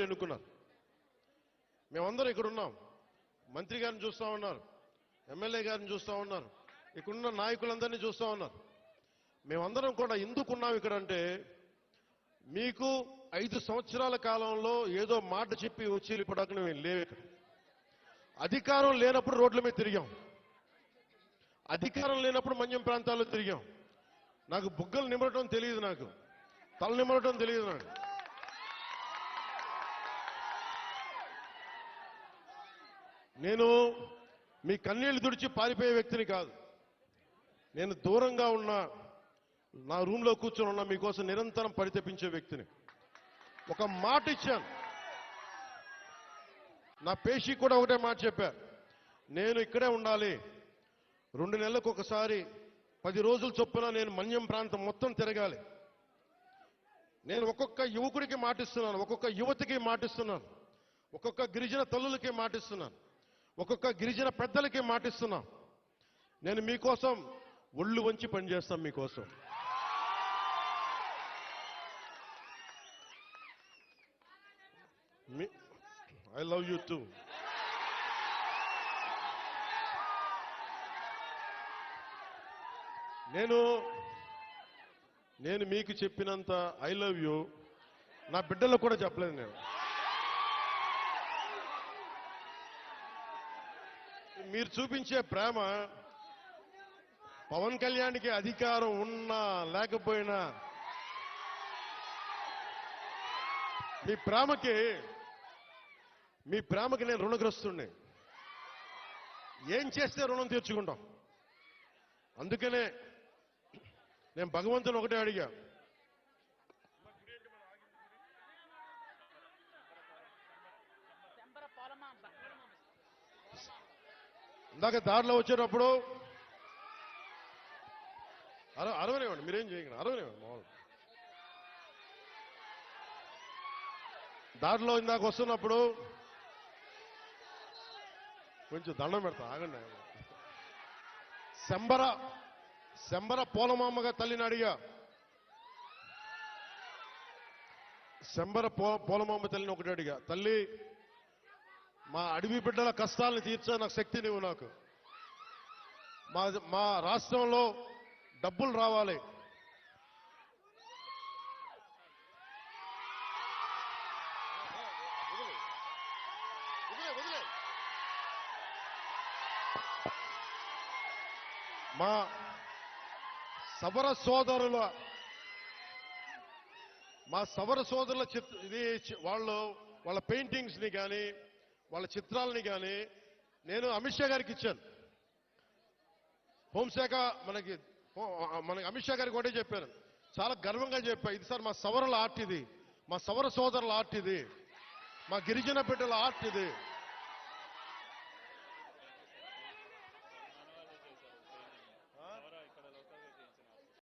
ఎన్నుకున్నారు. మేమందరం ఇక్కడ ఉన్నాం. మంత్రి గారిని చూస్తా ఉన్నారు, ఎమ్మెల్యే గారిని చూస్తా ఉన్నారు, ఇక్కడున్న నాయకులందరినీ చూస్తా ఉన్నారు. మేమందరం కూడా ఎందుకున్నాం ఇక్కడ అంటే, మీకు 5 సంవత్సరాల కాలంలో ఏదో మాట చెప్పి వచ్చి వెళ్ళిపోవడానికి మేము లేవు. ఇక్కడ అధికారం లేనప్పుడు రోడ్ల మీద తిరిగాం, అధికారం లేనప్పుడు మన్యం ప్రాంతాల్లో తిరిగాం. నాకు బుగ్గలు నిమరటం తెలియదు, నాకు తల నిమరటం తెలియదు. నాకు నేను మీ కన్నీళ్లు తుడిచి పారిపోయే వ్యక్తిని కాదు. నేను దూరంగా ఉన్నా, నా రూమ్లో కూర్చొని ఉన్నా, మీకోసం నిరంతరం పరితపించే వ్యక్తిని. ఒక మాట ఇచ్చాను, నా పేషి కూడా ఒకటే మాట చెప్పా, నేను ఇక్కడే ఉండాలి, 2 నెలలకు ఒకసారి 10 రోజుల చొప్పున నేను మన్యం ప్రాంతం మొత్తం తిరగాలి. నేను ఒక్కొక్క యువకుడికి మాటిస్తున్నాను, ఒక్కొక్క యువతికి మాటిస్తున్నాను, ఒక్కొక్క గిరిజన తల్లులకి మాటిస్తున్నాను, ఒక్కొక్క గిరిజన పెద్దలకి మాటిస్తున్నాను. నేను మీకోసం ఒళ్ళు వంచి పనిచేస్తాం మీకోసం. I love you two. నేను మీకు చెప్పినంత ఐ లవ్ యూ నా బిడ్డలకు కూడా చెప్పలేదు. నేను మీరు చూపించే ప్రేమ పవన్ కళ్యాణ్కి అధికారం ఉన్నా లేకపోయినా మీ ప్రేమకి నేను రుణగ్రస్తుడిని. ఏం చేస్తే రుణం తీర్చుకుంటాం. అందుకనే నేను భగవంతుని ఒకటే అడిగా, ఇందాక దారిలో వచ్చేటప్పుడు అరవనివ్వండి, మీరేం చేయగలరు, అరవనివ్వండి. మామూలు దారిలో ఇందాక వస్తున్నప్పుడు కొంచెం దండం పెడతా, ఆగండి. శంబర పోలమామ్మగా తల్లిని అడిగా, శంబర పోలమామ్మ తల్లిని ఒకటి అడిగా, తల్లి మా అడవి బిడ్డల కష్టాలను తీర్చే నాకు శక్తి నీవు, నాకు మా రాష్ట్రంలో డబ్బులు రావాలి, మా సవర సోదరుల వాళ్ళ పెయింటింగ్స్ ని కానీ వాళ్ళ చిత్రాలని కానీ నేను అమిత్ షా గారికి ఇచ్చాను. హోంశాఖ మనకి అమిత్ షా గారికి ఒకటే చెప్పాను, చాలా గర్వంగా చెప్పా, ఇది సార్ మా సవరల ఆర్ట్, ఇది మా సవర సోదరుల ఆర్ట్, ఇది మా గిరిజన బిడ్డల ఆర్ట్, ఇది